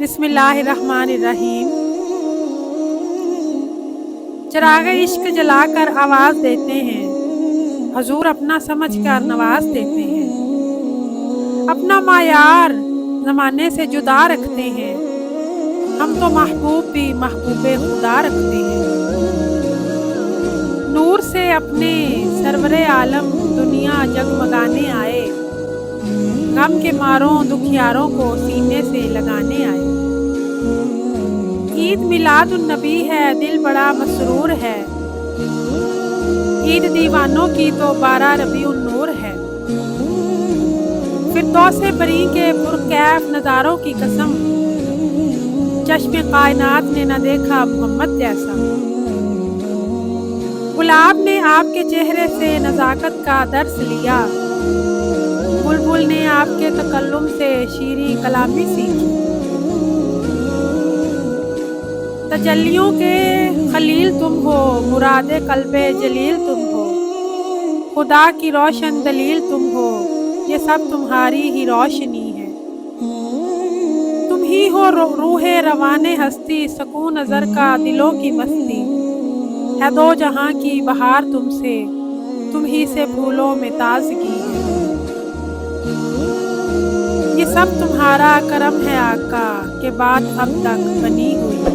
بسم اللہ الرحمن الرحیم۔ چراغ عشق جلا کر آواز دیتے ہیں، حضور اپنا سمجھ کر نواز دیتے ہیں، اپنا معیار زمانے سے جدا رکھتے ہیں، ہم تو محبوب بھی محبوب خدا رکھتے ہیں۔ نور سے اپنے سرور عالم دنیا جگمگانے آئے، غم کے ماروں دکھیاروں کو سینے سے لگانے آئے۔ عید میلاد النبی ہے، دل بڑا مسرور ہے، عید دیوانوں کی تو 12 ربیع النور ہے۔ فردوس بری کے پرکیف نظاروں کی قسم، چشم کائنات نے نہ دیکھا محمد جیسا۔ گلاب نے آپ کے چہرے سے نزاکت کا درس لیا، بلبل نے آپ کے تکلم سے شیریں کلامی سیکھی۔ تجلیوں کے خلیل تم ہو، مراد قلب جلیل تم ہو، خدا کی روشن دلیل تم ہو، یہ سب تمہاری ہی روشنی ہے۔ تم ہی ہو روح روان ہستی، سکون نظر کا دلوں کی مستی، ہے دو جہاں کی بہار تم سے، تم ہی سے پھولوں میں تازگی ہے۔ یہ سب تمہارا کرم ہے آقا، کہ بات اب تک بنی ہوئی۔